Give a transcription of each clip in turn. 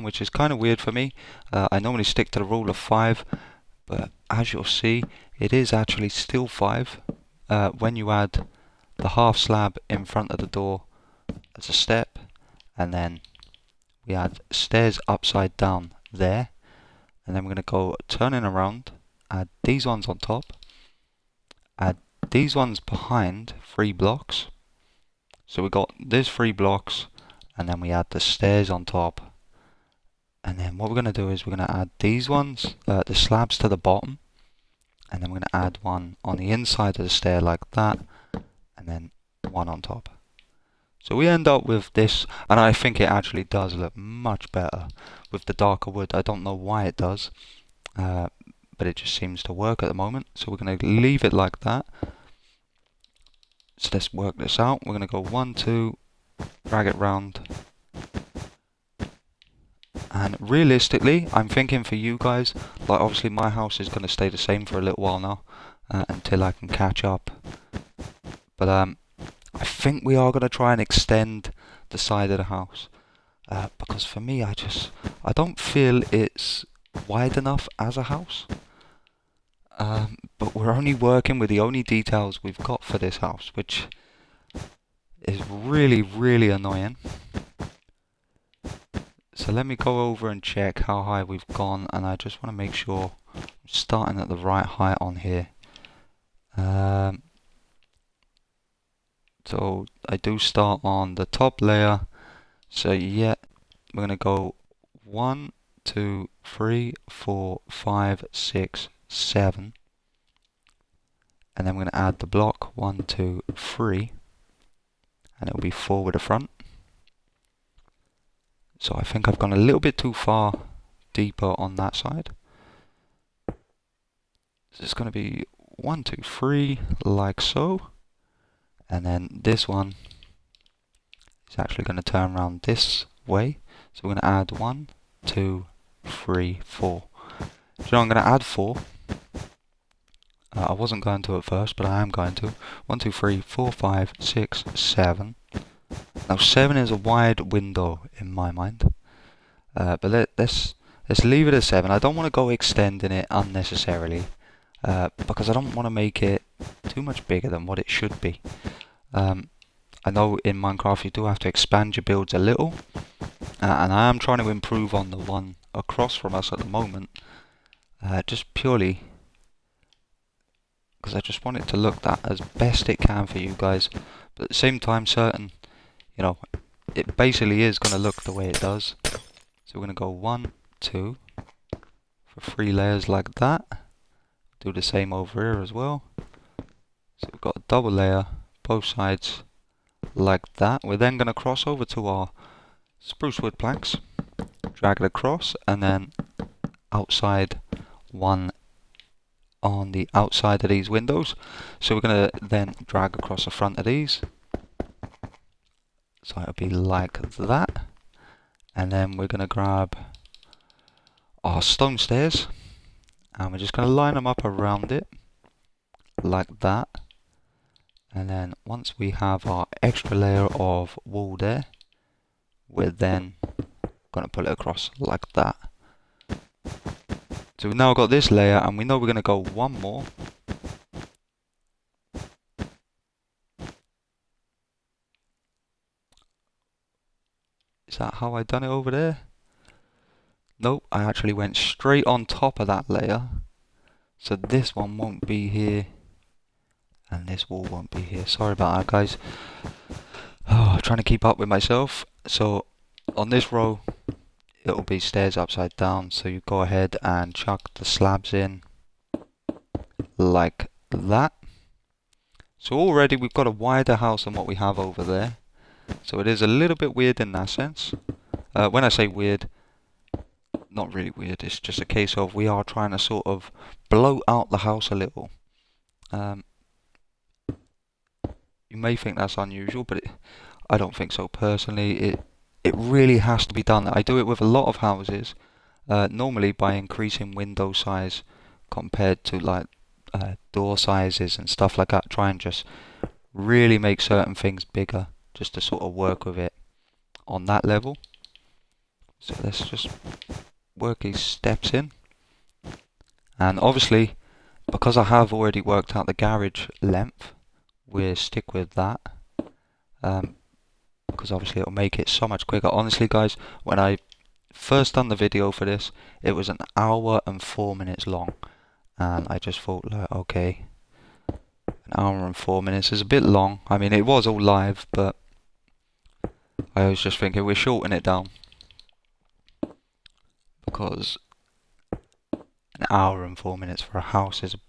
which is kind of weird for me. I normally stick to the rule of 5, but as you'll see, it is actually still 5 when you add the half slab in front of the door as a step, and then we add stairs upside down there, and then we're going to go turning around, add these ones on top, add these ones behind 3 blocks. So we got this 3 blocks, and then we add the stairs on top. And then what we're going to do is we're going to add these ones, the slabs to the bottom, and then we're going to add one on the inside of the stair like that, and then one on top. So we end up with this, and I think it actually does look much better with the darker wood. I don't know why it does, but it just seems to work at the moment. So we're going to leave it like that. So let's work this out. We're going to go 1, 2, drag it round. And realistically, I'm thinking for you guys, like obviously my house is going to stay the same for a little while now, until I can catch up. But I think we are going to try and extend the side of the house, because for me, I don't feel it's wide enough as a house. But we're only working with the only details we've got for this house, which is really, really annoying. So let me go over and check how high we've gone, and I just want to make sure I'm starting at the right height on here. So I do start on the top layer. So yeah, we're going to go 1, 2, 3, 4, 5, 6, 7. And then we're going to add the block 1, 2, 3. And it'll be 4 with the front. So I think I've gone a little bit too far deeper on that side. So it's going to be 1, 2, 3, like so. And then this one is actually going to turn around this way. So we're going to add 1, 2, 3, 4. So I'm going to add 4. I wasn't going to at first, but I am going to. 1, 2, 3, 4, 5, 6, 7. Now 7 is a wide window in my mind. But let's leave it at 7. I don't want to go extending it unnecessarily, because I don't want to make it too much bigger than what it should be. I know in Minecraft you do have to expand your builds a little, and I am trying to improve on the one across from us at the moment, just purely because I just want it to look that as best it can for you guys, but at the same time certain, you know, it basically is going to look the way it does. So we're going to go 1, 2 for 3 layers like that. Do the same over here as well. So we've got a double layer, both sides like that. We're then going to cross over to our spruce wood planks, drag it across, and then outside one on the outside of these windows. So we're going to then drag across the front of these. So it'll be like that. And then we're going to grab our stone stairs, and we're just going to line them up around it like that. And then once we have our extra layer of wall there, we're then going to pull it across like that. So we've now got this layer, and we know we're going to go one more. Is that how I done it over there? Nope, I actually went straight on top of that layer. So this one won't be here, and this wall won't be here. Sorry about that, guys. Oh, trying to keep up with myself. So on this row, it'll be stairs upside down. So you go ahead and chuck the slabs in like that. So already we've got a wider house than what we have over there. So it is a little bit weird in that sense. When I say weird, not really weird, it's just a case of we are trying to sort of blow out the house a little. You may think that's unusual, but I don't think so personally. It really has to be done. I do it with a lot of houses, normally by increasing window size compared to like door sizes and stuff like that. Try and just really make certain things bigger, just to sort of work with it on that level. So let's just work these steps in. And obviously, because I have already worked out the garage length, we'll stick with that. Because obviously it'll make it so much quicker. Honestly guys, when I first done the video for this, it was an hour and 4 minutes long. And I just thought, like, okay, an hour and 4 minutes is a bit long. I mean, it was all live, but I was just thinking we're shortening it down. Because an hour and 4 minutes for a house is a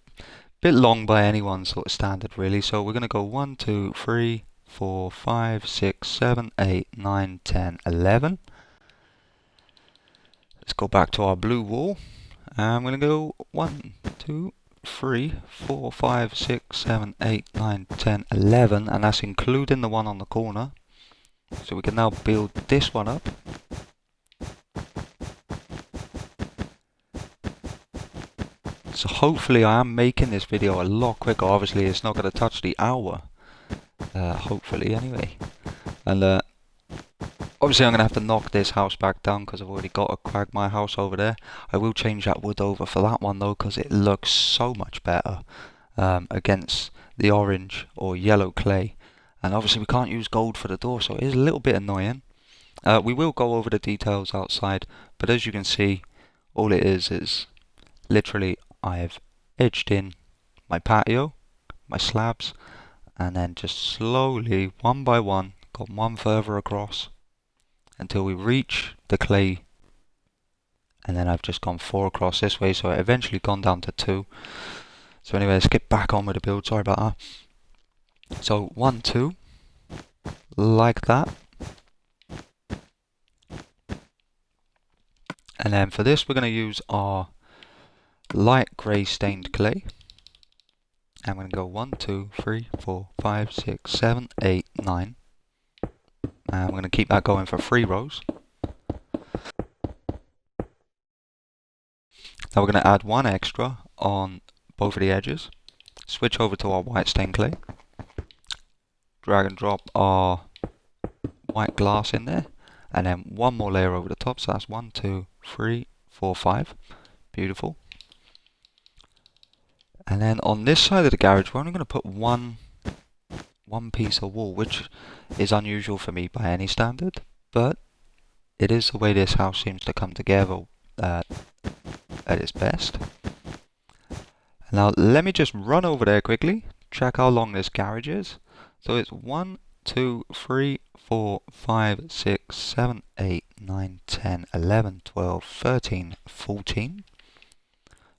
bit long by anyone's sort of standard, really. So we're going to go 1, 2, 3, 4, 5, 6, 7, 8, 9, 10, 11. Let's go back to our blue wall. And I'm going to go 1, 2, 3, 4, 5, 6, 7, 8, 9, 10, 11. And that's including the one on the corner. So we can now build this one up. So hopefully I am making this video a lot quicker. Obviously it's not going to touch the hour. Hopefully anyway. And obviously I'm going to have to knock this house back down because I've already got a Quagmire house over there. I will change that wood over for that one though, because it looks so much better against the orange or yellow clay. And obviously we can't use gold for the door, so it is a little bit annoying. We will go over the details outside, but as you can see, all it is literally I've edged in my patio, my slabs, and then just slowly, one by one, gone one further across until we reach the clay, and then I've just gone 4 across this way, so it eventually gone down to 2. So anyway, let's get back on with the build, sorry about that. So 1, 2, like that. And then for this we're going to use our light grey stained clay. I'm going to go 1, 2, 3, 4, 5, 6, 7, 8, 9. And I'm going to keep that going for 3 rows. Now we're going to add 1 extra on both of the edges. Switch over to our white stained clay. Drag and drop our white glass in there. And then 1 more layer over the top. So that's 1, 2, 3, 4, 5. Beautiful. And then on this side of the garage, we're only going to put one piece of wall, which is unusual for me by any standard, but it is the way this house seems to come together at its best. Now let me just run over there quickly, check how long this garage is. So it's 1, 2, 3, 4, 5, 6, 7, 8, 9, 10, 11, 12, 13, 14.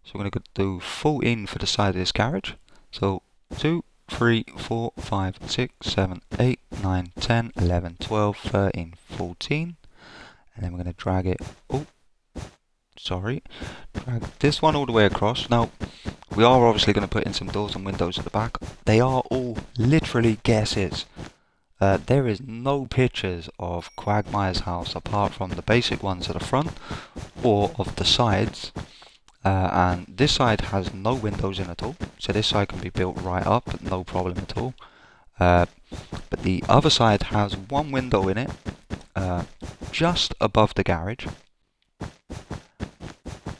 So we're going to do 14 for the side of this garage. So 2, 3, 4, 5, 6, 7, 8, 9, 10, 11, 12, 13, 14. And then we're going to drag it, drag this one all the way across. Now, we are obviously going to put in some doors and windows at the back. They are all literally guesses. There is no pictures of Quagmire's house apart from the basic ones at the front or of the sides. And this side has no windows in at all, so this side can be built right up, no problem at all. But the other side has 1 window in it, just above the garage.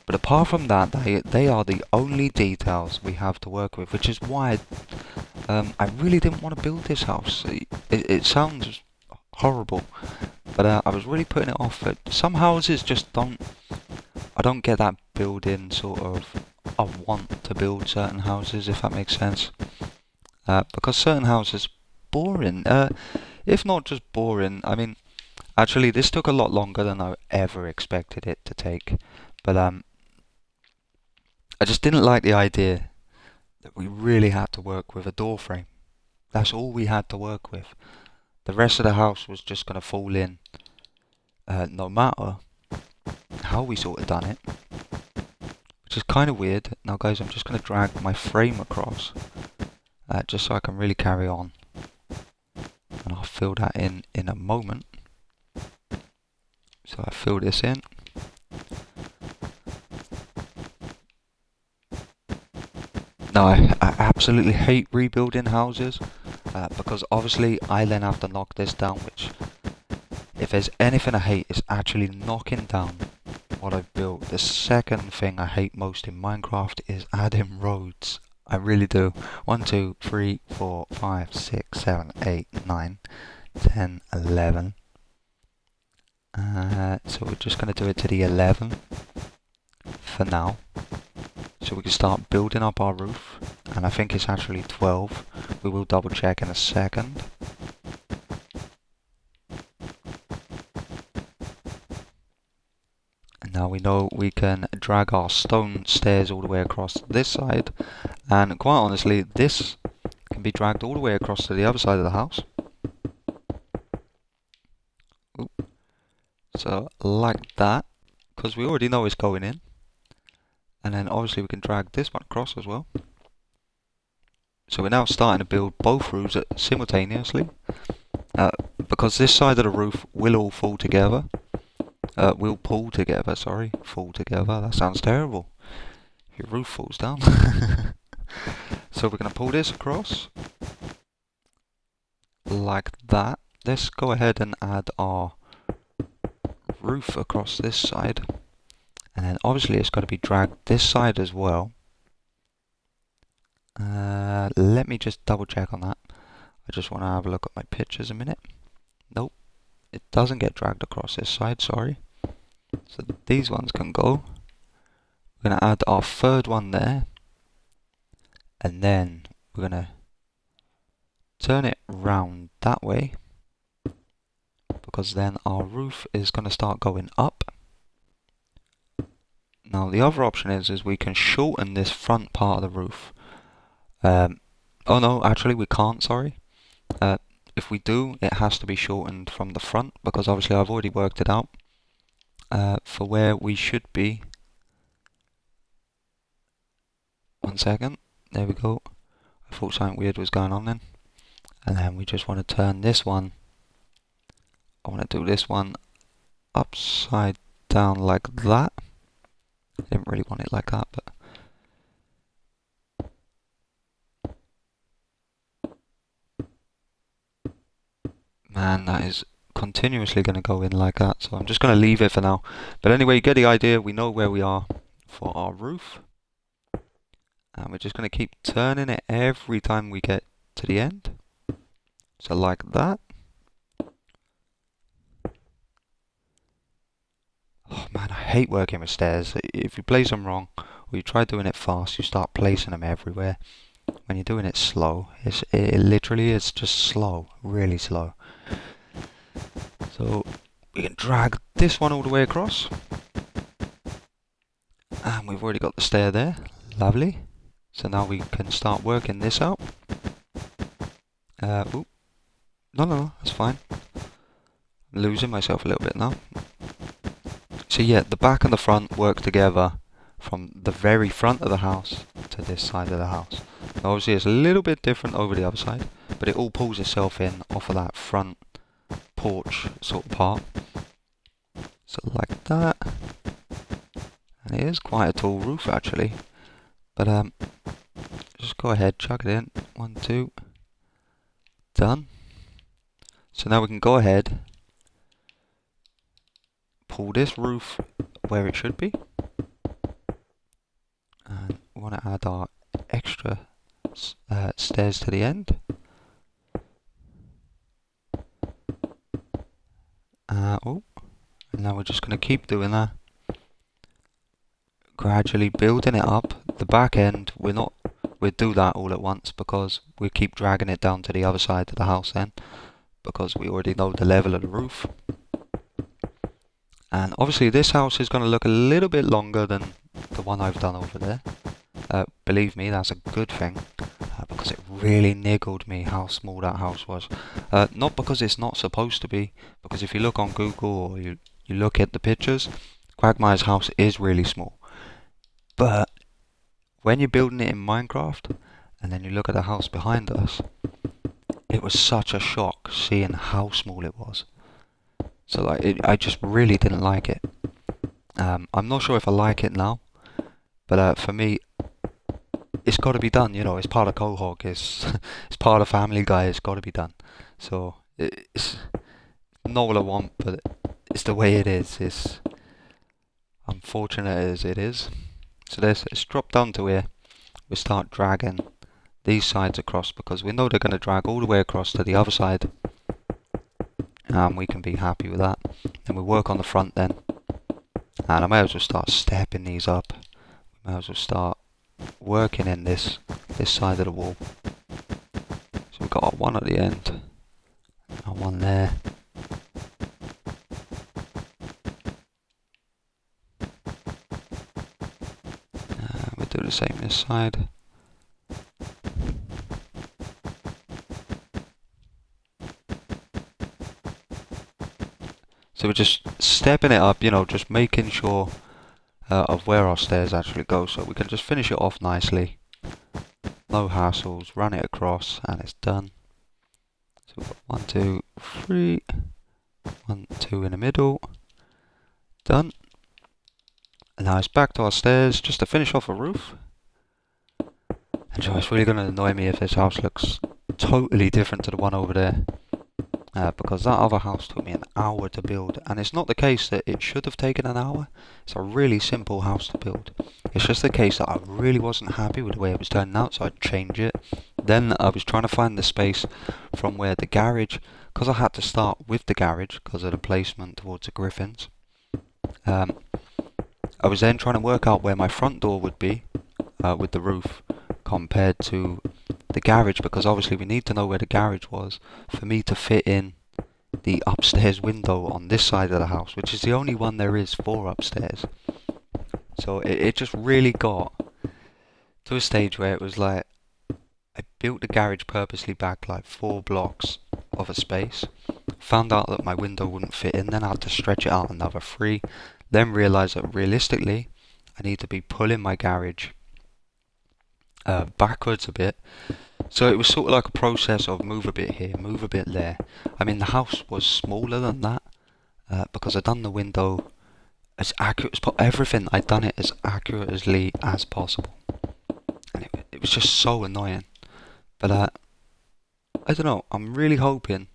But apart from that, they are the only details we have to work with, which is why I really didn't want to build this house. It sounds horrible, but I was really putting it off. Some houses just don't. I don't get that build-in sort of, I want to build certain houses, if that makes sense. Because certain houses boring. If not just boring, I mean, actually this took a lot longer than I ever expected it to take. But I just didn't like the idea that we really had to work with a door frame. That's all we had to work with. The rest of the house was just going to fall in, no matter how we sort of done it, which is kind of weird. Now guys, I'm just going to drag my frame across, just so I can really carry on, and I'll fill that in a moment. So I fill this in. Now I absolutely hate rebuilding houses, because obviously I then have to knock this down, which if there's anything I hate, it's actually knocking down what I've built. The second thing I hate most in Minecraft is adding roads. I really do. 1, 2, 3, 4, 5, 6, 7, 8, 9, 10, 11. So we're just going to do it to the 11 for now. So we can start building up our roof. And I think it's actually 12. We will double check in a second. And now we know we can drag our stone stairs all the way across this side. And quite honestly, this can be dragged all the way across to the other side of the house. Ooh. So like that, because we already know it's going in. And then obviously we can drag this one across as well. So we're now starting to build both roofs simultaneously. Because this side of the roof will all fall together. Will pull together, sorry. Fall together, that sounds terrible. If your roof falls down. So we're going to pull this across. Like that. Let's go ahead and add our roof across this side. And then obviously it's got to be dragged this side as well. Let me just double check on that. I just want to have a look at my pictures a minute. Nope, it doesn't get dragged across this side, sorry. So these ones can go. We're going to add our third one there. And then we're going to turn it round that way. Because then our roof is going to start going up. Now the other option is we can shorten this front part of the roof. Oh no, actually we can't, sorry. If we do, it has to be shortened from the front, because obviously I've already worked it out for where we should be. 1 second, there we go. I thought something weird was going on then. And then we just want to turn this one. I want to do this one upside down like that. I didn't really want it like that, but man, that is continuously going to go in like that, so I'm just going to leave it for now. But anyway, you get the idea. We know where we are for our roof, and we're just going to keep turning it every time we get to the end. So like that. Oh man, I hate working with stairs. If you place them wrong, or you try doing it fast, you start placing them everywhere. When you're doing it slow, it literally is just slow, really slow. So we can drag this one all the way across. And we've already got the stair there. Lovely. So now we can start working this out. Ooh. No, that's fine. I'm losing myself a little bit now. So yeah, the back and the front work together from the very front of the house to this side of the house. Now obviously it's a little bit different over the other side, but it all pulls itself in off of that front porch sort of part. So like that. And it is quite a tall roof actually. But just go ahead, chuck it in. 1, 2. Done. So now we can go ahead, pull this roof where it should be. And we want to add our extra stairs to the end. Oh, and now we're just going to keep doing that. Gradually building it up. The back end, we'll do that all at once, because we keep dragging it down to the other side of the house then, because we already know the level of the roof. And obviously this house is going to look a little bit longer than the one I've done over there. Believe me, that's a good thing, because it really niggled me how small that house was. Not because it's not supposed to be, because if you look on Google or you look at the pictures, Quagmire's house is really small. But when you're building it in Minecraft, and then you look at the house behind us, it was such a shock seeing how small it was. So like, I just really didn't like it. I'm not sure if I like it now, but for me, it's got to be done. You know, it's part of Quahog. It's part of Family Guy. It's got to be done. So it's not what I want, but it's the way it is. It's unfortunate as it is. So let's drop down to here. We start dragging these sides across because we know they're going to drag all the way across to the other side, and we can be happy with that. Then we work on the front then, and I may as well start stepping these up. We may as well start working in this side of the wall. So we've got our one at the end, our one there. We'll do the same this side. So we're just stepping it up, you know, just making sure of where our stairs actually go, so we can just finish it off nicely. No hassles, run it across, and it's done. So we've got 1, 2, 3, 1, 2 in the middle, done. And now it's back to our stairs, just to finish off a roof. And so it's really going to annoy me if this house looks totally different to the one over there. Because that other house took me an hour to build, and it's not the case that it should have taken an hour. It's a really simple house to build. It's just the case that I really wasn't happy with the way it was turning out, so I'd change it. Then I was trying to find the space from where the garage, because I had to start with the garage because of the placement towards the griffins. I was then trying to work out where my front door would be with the roof compared to the garage, because obviously we need to know where the garage was for me to fit in the upstairs window on this side of the house, which is the only one there is for upstairs. So it just really got to a stage where it was like I built the garage purposely back like 4 blocks of a space, found out that my window wouldn't fit in, then I had to stretch it out another 3, then realised that realistically I need to be pulling my garage backwards a bit. So it was sort of like a process of move a bit here, move a bit there. I mean, the house was smaller than that because I'd done the window as accurate as possible. Everything, I'd done it as accurately as possible. And it was just so annoying. But I don't know, I'm really hoping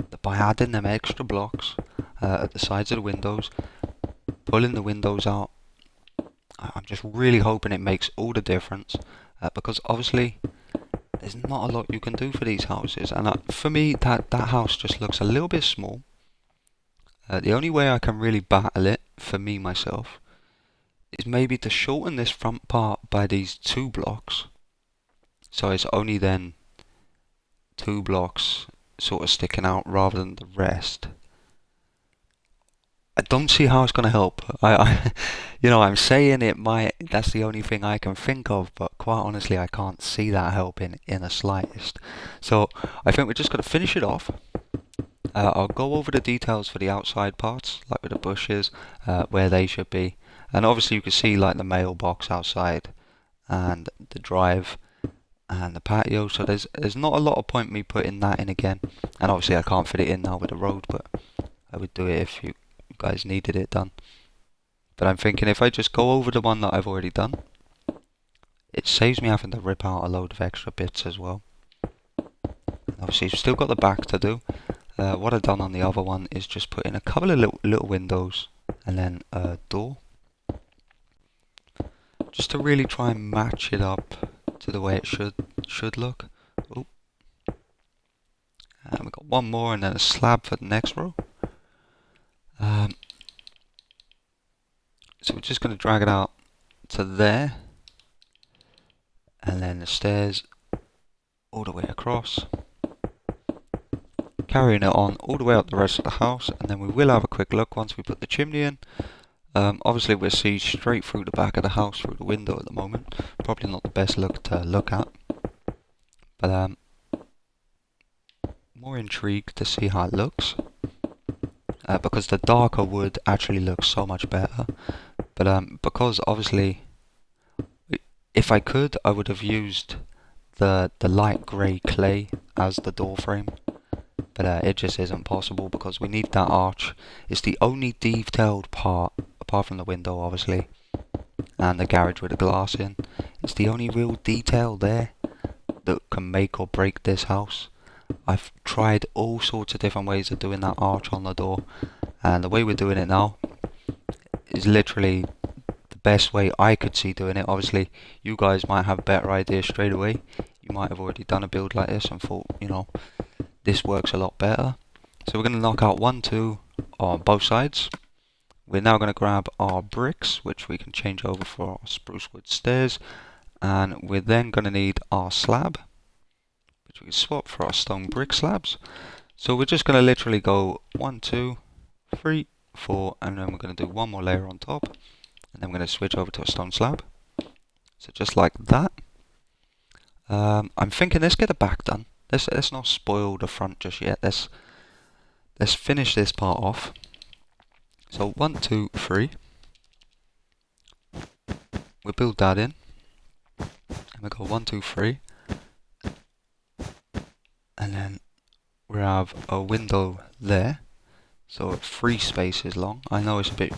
that by adding them extra blocks at the sides of the windows, pulling the windows out, I'm just really hoping it makes all the difference. Because obviously there's not a lot you can do for these houses, and for me that house just looks a little bit small. The only way I can really battle it for me myself is maybe to shorten this front part by these 2 blocks, so it's only then 2 blocks sort of sticking out rather than the rest. I don't see how it's going to help. I'm saying it might. That's the only thing I can think of, but quite honestly, I can't see that helping in the slightest. So I think we're just going to finish it off. I'll go over the details for the outside parts, like with the bushes, where they should be, and obviously you can see like the mailbox outside, and the drive, and the patio. So there's not a lot of point me putting that in again, and obviously I can't fit it in now with the road, but I would do it if you guys needed it done. But I'm thinking if I just go over the one that I've already done, it saves me having to rip out a load of extra bits as well. And obviously you've still got the back to do. What I've done on the other one is just put in a couple of little windows and then a door, just to really try and match it up to the way it should look. Oh. And we've got one more and then a slab for the next row. So we're just going to drag it out to there, and then the stairs all the way across, carrying it on all the way up the rest of the house, and then we will have a quick look once we put the chimney in. Obviously we'll see straight through the back of the house through the window at the moment. Probably not the best look to look at, but more intrigued to see how it looks, because the darker wood actually looks so much better. But because obviously, if I could, I would have used the light grey clay as the door frame. But it just isn't possible because we need that arch. It's the only detailed part, apart from the window obviously, and the garage with the glass in. It's the only real detail there that can make or break this house. I've tried all sorts of different ways of doing that arch on the door, and the way we're doing it now is literally the best way I could see doing it. Obviously, you guys might have better ideas straight away. You might have already done a build like this and thought, this works a lot better. So we're going to knock out 1, 2 on both sides. We're now going to grab our bricks, which we can change over for our spruce wood stairs. And we're then going to need our slab, which we can swap for our stone brick slabs. So we're just going to literally go 1, 2, 3, 4, and then we're going to do one more layer on top. And then we're going to switch over to a stone slab. So just like that. I'm thinking let's get the back done. Let's not spoil the front just yet. Let's finish this part off. So 1, 2, 3. We build that in. And we go 1, 2, 3. And then we have a window there. So 3 spaces long. I know it's a bit,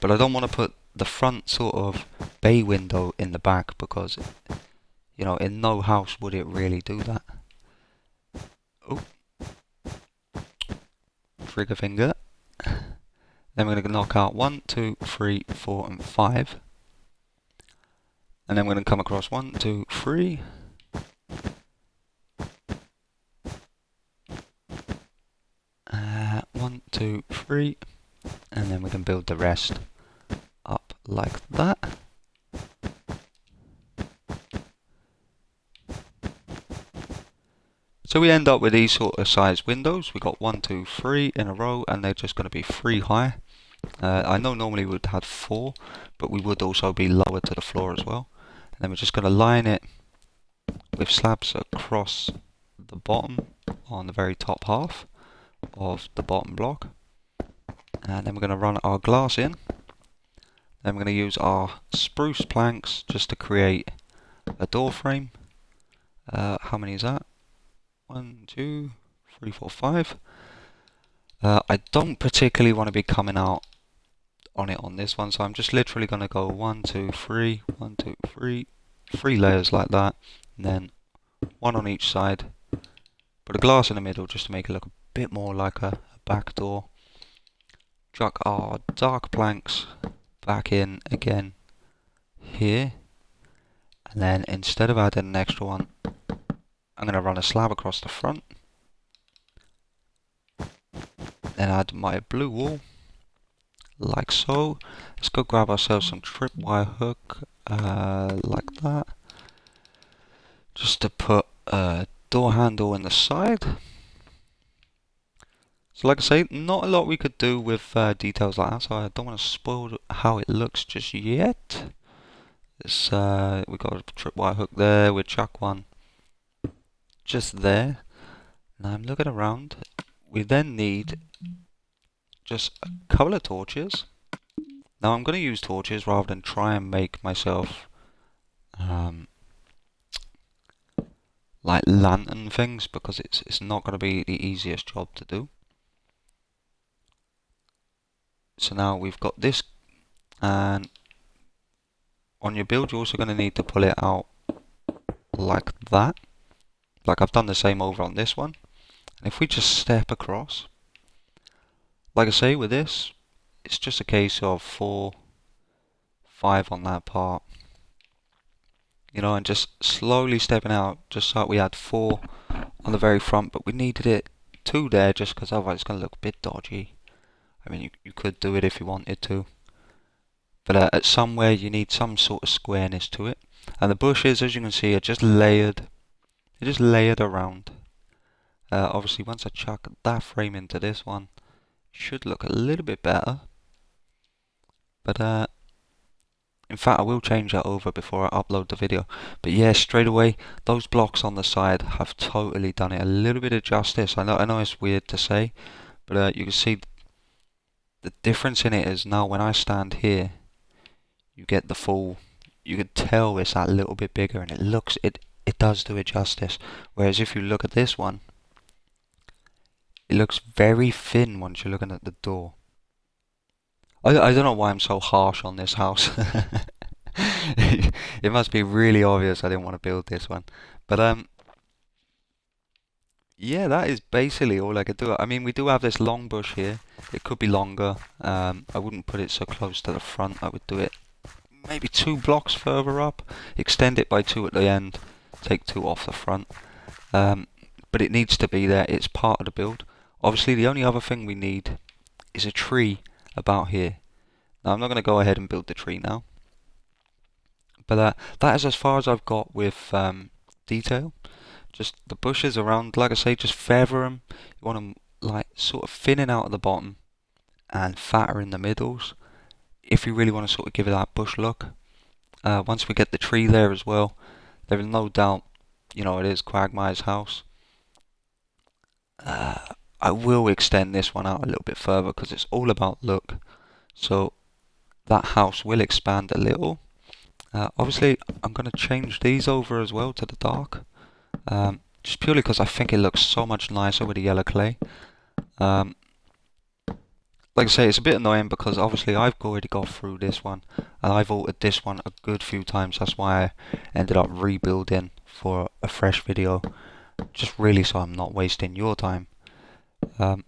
but I don't want to put the front sort of bay window in the back because, in no house would it really do that. Oh. Trigger finger. Then we're going to knock out 1, 2, 3, 4, and 5. And then we're going to come across 1, 2, 3. One, 2, 3. And then we can build the rest up like that. So we end up with these sort of size windows. We got 1, 2, 3 in a row, and they're just going to be 3 high. I know normally we would have 4, but we would also be lower to the floor as well. And then we're just going to line it with slabs across the bottom on the very top half of the bottom block. And then we're going to run our glass in. Then we're going to use our spruce planks just to create a door frame. How many is that? 1, 2, 3, 4, 5. I don't particularly want to be coming out on it on this one, so I'm just literally going to go 1, 2, 3, 1, 2, 3, 3 layers like that, and then 1 on each side. Put a glass in the middle just to make it look a bit more like a back door. Chuck our dark planks back in again here, and then instead of adding an extra one, I'm going to run a slab across the front. Then add my blue wool, like so. Let's go grab ourselves some tripwire hook, like that. Just to put a door handle in the side. So like I say, not a lot we could do with details like that, so I don't want to spoil how it looks just yet. We've got a tripwire hook there, we'll chuck one just there. Now I'm looking around. We then need just a couple of torches. Now I'm going to use torches rather than try and make myself like lantern things, because it's not going to be the easiest job to do. So now we've got this, and on your build you're also going to need to pull it out like that. Like I've done the same over on this one. And if we just step across, like I say with this, it's just a case of 4, 5 on that part. And just slowly stepping out, just so we had 4 on the very front, but we needed it 2 there just because otherwise it's going to look a bit dodgy. I mean, you could do it if you wanted to, but at somewhere you need some sort of squareness to it. And the bushes, as you can see, are just layered. They're just layered around. Obviously, once I chuck that frame into this one, it should look a little bit better. But in fact, I will change that over before I upload the video. But yeah, straight away, those blocks on the side have totally done it a little bit of justice. I know it's weird to say, but you can see the difference in it is now when I stand here, you get the full. You can tell it's that little bit bigger, and it does do it justice. Whereas if you look at this one, it looks very thin once you're looking at the door. I don't know why I'm so harsh on this house. It must be really obvious I didn't want to build this one. But Yeah, that is basically all I could do. I mean, we do have this long bush here. It could be longer. I wouldn't put it so close to the front. I would do it maybe 2 blocks further up, extend it by 2 at the end, take 2 off the front. Um, but it needs to be there. It's part of the build. Obviously, the only other thing we need is a tree about here. Now, I'm not going to go ahead and build the tree now, but that is as far as I've got with detail. Just the bushes around, like I say, just feather them. You want them like sort of thinning out at the bottom and fatter in the middles. If you really want to sort of give it that bush look. Once we get the tree there as well, there is no doubt, it is Quagmire's house. Uh, I will extend this one out a little bit further because it's all about look. So that house will expand a little. Obviously, I'm going to change these over as well to the dark. Just purely because I think it looks so much nicer with the yellow clay. Um, like I say, it's a bit annoying because obviously I've already got through this one and I've altered this one a good few times. That's why I ended up rebuilding for a fresh video, just really so I'm not wasting your time. Um,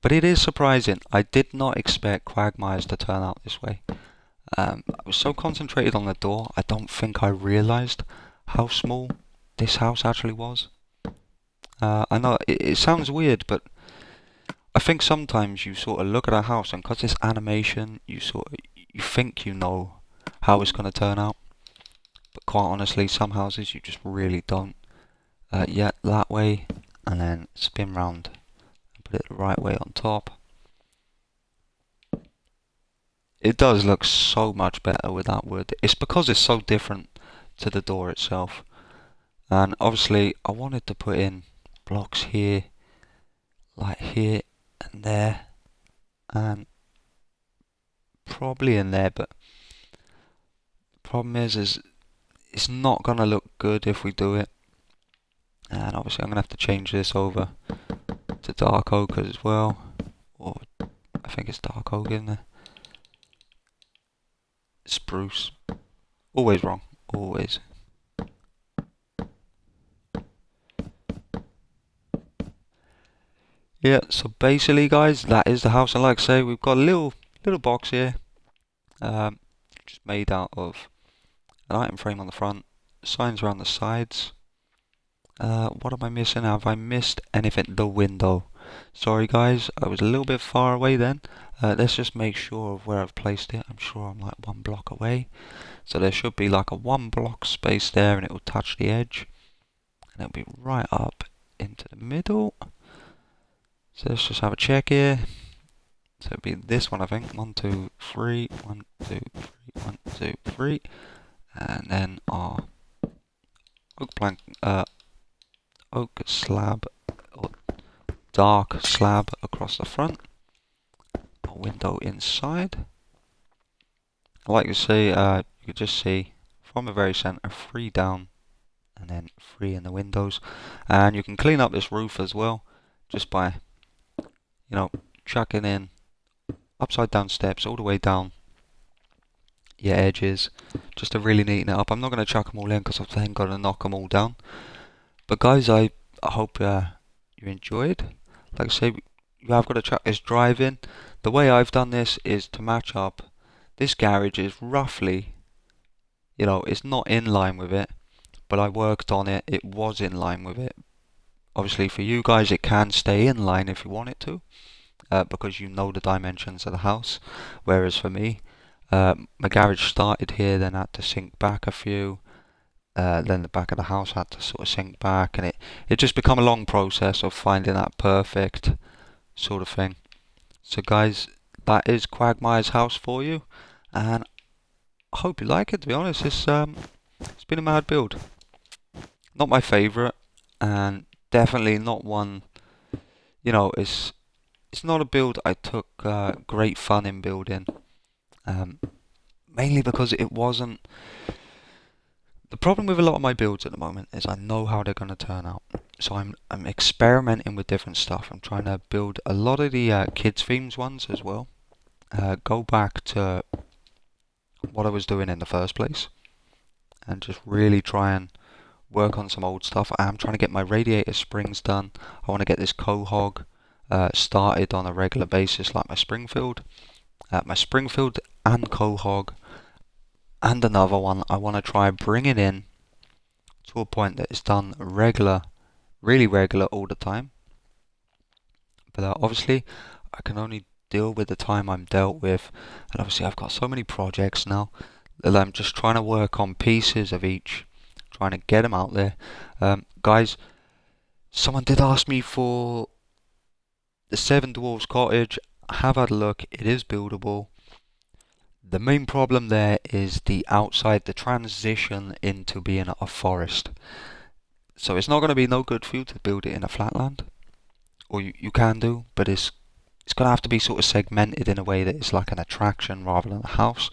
but it is surprising. I did not expect Quagmires to turn out this way. I was so concentrated on the door, I don't think I realised how small this house actually was. I know it sounds weird, but I think sometimes you sort of look at a house and because it's animation, you think you know how it's going to turn out. But quite honestly, some houses you just really don't. Yeah, that way, and then spin round and put it the right way on top. It does look so much better with that wood. It's because it's so different to the door itself. And obviously, I wanted to put in blocks here, like here and there, and probably in there. But the problem is it's not gonna look good if we do it. And obviously, I'm gonna have to change this over to dark oak as well, or I think it's dark oak in there. Spruce. Always wrong. Always. Yeah, so basically guys, that is the house, and like I say, we've got a little box here, just made out of an item frame on the front, signs around the sides. What am I missing? Have I missed anything? The window. Sorry guys, I was a little bit far away then. Let's just make sure of where I've placed it. I'm sure I'm like 1 block away. So there should be like a 1 block space there and it will touch the edge. And it'll be right up into the middle. So let's just have a check here. So it'd be this one, I think. 1, 2, 3. 1, 2, 3. 1, 2, 3. And then our oak plank, oak slab, or dark slab across the front. A window inside. Like you see, you could just see from the very center, 3 down, and then 3 in the windows. And you can clean up this roof as well, just by, chucking in upside down steps all the way down your edges, just to really neaten it up. I'm not going to chuck them all in because I've then got to knock them all down. But guys, I hope you enjoyed. Like I say, you have got to chuck this drive in. The way I've done this is to match up. This garage is roughly, it's not in line with it, but I worked on it. It was in line with it. Obviously, for you guys, it can stay in line if you want it to. Because you know the dimensions of the house. Whereas for me, my garage started here, then had to sink back a few. Then the back of the house had to sort of sink back, and it just become a long process of finding that perfect sort of thing. So guys, that is Quagmire's house for you, and I hope you like it. To be honest, it's been a mad build. Not my favourite, and definitely not one. It's not a build I took great fun in building. Mainly because it wasn't. The problem with a lot of my builds at the moment is I know how they're going to turn out. So I'm experimenting with different stuff. I'm trying to build a lot of the kids themes ones as well. Go back to what I was doing in the first place, and just really try and work on some old stuff. I am trying to get my radiator springs done. I want to get this Quahog started on a regular basis, like my Springfield. My Springfield and Quahog, and another one I want to try bringing in to a point that it's done regular, really regular all the time. But obviously, I can only deal with the time I'm dealt with, and obviously I've got so many projects now that I'm just trying to work on pieces of each, trying to get them out there. Guys, someone did ask me for the Seven Dwarfs Cottage. I have had a look, it is buildable. The main problem there is the outside, the transition into being a forest. So it's not going to be no good for you to build it in a flatland, or you can do, but it's going to have to be sort of segmented in a way that it's like an attraction rather than a house.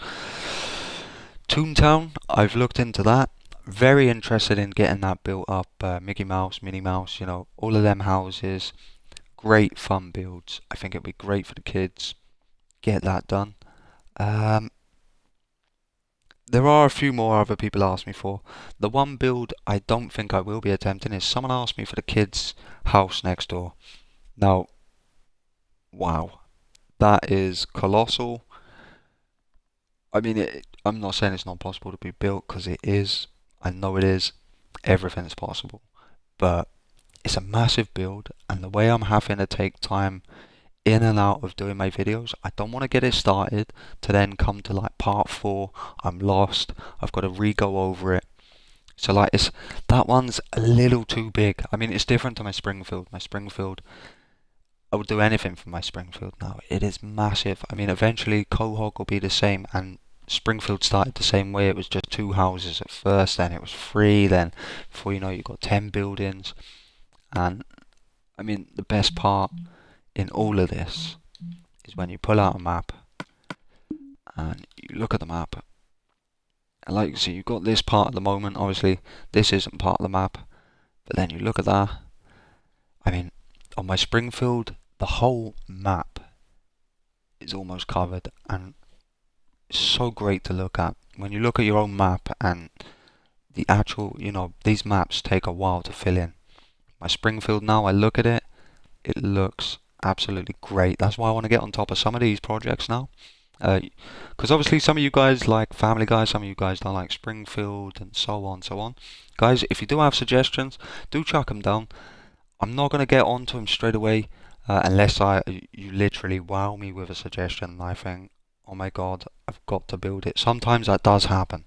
Toontown, I've looked into that. Very interested in getting that built up. Mickey Mouse, Minnie Mouse, all of them houses. Great fun builds. I think it'd be great for the kids. Get that done. There are a few more other people asked me for. The one build I don't think I will be attempting is someone asked me for the kids' house next door. Now, wow, that is colossal. I mean, I'm not saying it's not possible to be built, because it is. I know it is. Everything's possible. But it's a massive build, and the way I'm having to take time in and out of doing my videos, I don't want to get it started to then come to like part 4, I'm lost, I've got to re-go over it. So like that one's a little too big. I mean, it's different to my Springfield. My Springfield, I would do anything for my Springfield now. It is massive. I mean, eventually Quahog will be the same, and Springfield started the same way. It was just 2 houses at first, then it was 3, then before you know you've got 10 buildings. And I mean, the best part in all of this is when you pull out a map and you look at the map, and like you see, you've got this part at the moment. Obviously this isn't part of the map, but then you look at that. I mean, on my Springfield, the whole map is almost covered, and it's so great to look at. When you look at your own map, and the actual, these maps take a while to fill in. My Springfield now, I look at it, it looks absolutely great. That's why I want to get on top of some of these projects now, because obviously some of you guys like Family Guy, some of you guys don't like Springfield, and so on, so on. Guys, if you do have suggestions, do chuck them down. I'm not going to get onto them straight away unless you literally wow me with a suggestion and I think, oh my god, I've got to build it. Sometimes that does happen.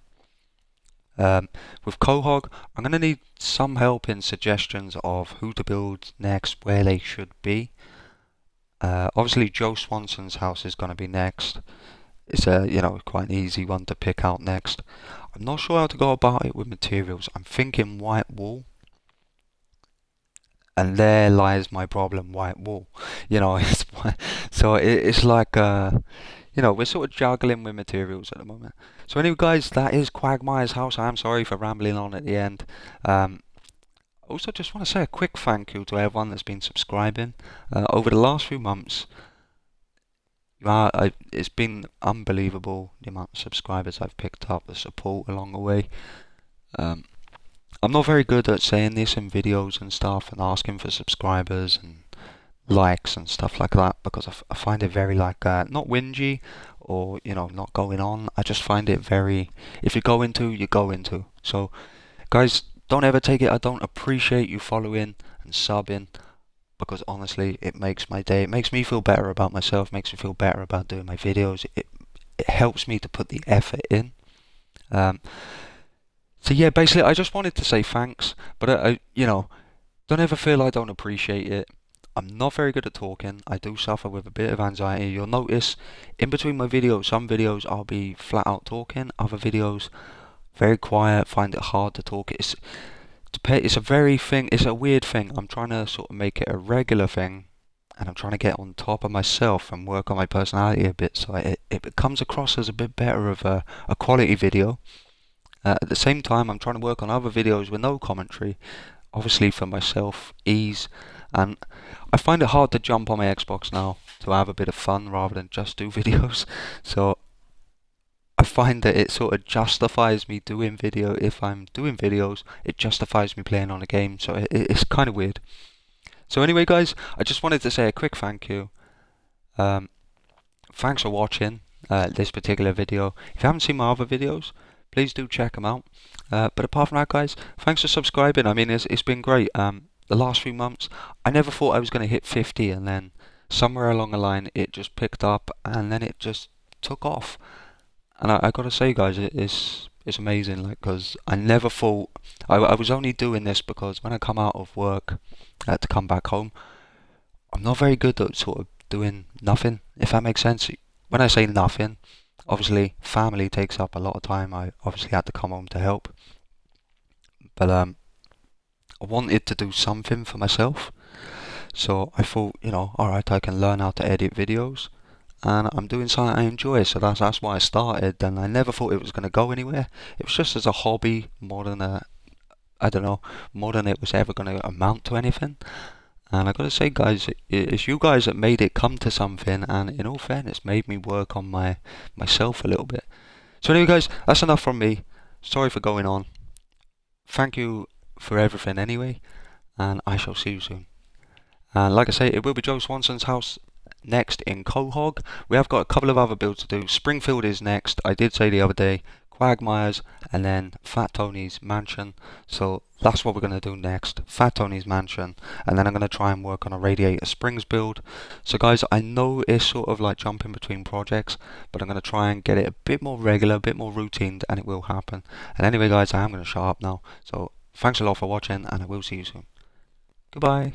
With Quahog, I'm going to need some help in suggestions of who to build next, where they should be. Obviously Joe Swanson's house is going to be next. It's quite an easy one to pick out next. I'm not sure how to go about it with materials. I'm thinking white wool, and there lies my problem. White wool, it's like we're sort of juggling with materials at the moment. So anyway, guys, that is Quagmire's house. I am sorry for rambling on at the end. Also, just want to say a quick thank you to everyone that's been subscribing over the last few months. It's been unbelievable the amount of subscribers I've picked up, the support along the way. I'm not very good at saying this in videos and stuff and asking for subscribers and likes and stuff like that, because I find it very not whingy or not going on. I just find it very, if you go into, you go into. So guys, don't ever take it I don't appreciate you following and subbing, because honestly it makes my day. It makes me feel better about myself, makes me feel better about doing my videos. It helps me to put the effort in. So yeah, basically I just wanted to say thanks, but don't ever feel I don't appreciate it. I'm not very good at talking. I do suffer with a bit of anxiety. You'll notice in between my videos, some videos I'll be flat out talking, other videos very quiet, find it hard to talk. It's a weird thing. I'm trying to sort of make it a regular thing, and I'm trying to get on top of myself and work on my personality a bit, so it comes across as a bit better of a quality video. At the same time, I'm trying to work on other videos with no commentary, obviously for myself ease, and I find it hard to jump on my Xbox now to have a bit of fun rather than just do videos. So I find that it sort of justifies me doing video. If I'm doing videos, it justifies me playing on a game. So it's kind of weird. So anyway, guys, I just wanted to say a quick thank you. Um, Thanks for watching this particular video. If you haven't seen my other videos, please do check them out. But apart from that, guys, thanks for subscribing. I mean, it's been great. The last few months, I never thought I was going to hit 50, and then somewhere along the line, it just picked up, and then it just took off. And I got to say, guys, it's amazing. Like, because I never thought I was only doing this because when I come out of work, I had to come back home. I'm not very good at sort of doing nothing, if that makes sense. When I say nothing, obviously family takes up a lot of time. I obviously had to come home to help, but I wanted to do something for myself. So I thought, alright, I can learn how to edit videos, and I'm doing something I enjoy. So that's why I started, and I never thought it was going to go anywhere. It was just as a hobby more than I don't know, more than it was ever going to amount to anything. And I gotta say, guys, it's you guys that made it come to something, and in all fairness, made me work on myself a little bit. So anyway, guys, that's enough from me. Sorry for going on. Thank you for everything anyway, and I shall see you soon. And like I say, it will be Joe Swanson's house next in Quahog. We have got a couple of other builds to do. Springfield is next. I did say the other day, Quagmires, and then Fat Tony's mansion. So that's what we're going to do next, Fat Tony's mansion, and then I'm going to try and work on a Radiator Springs build. So guys, I know it's sort of like jumping between projects, but I'm going to try and get it a bit more regular, a bit more routine, and it will happen. And anyway, guys, I am going to shut up now. So thanks a lot for watching, and I will see you soon. Goodbye.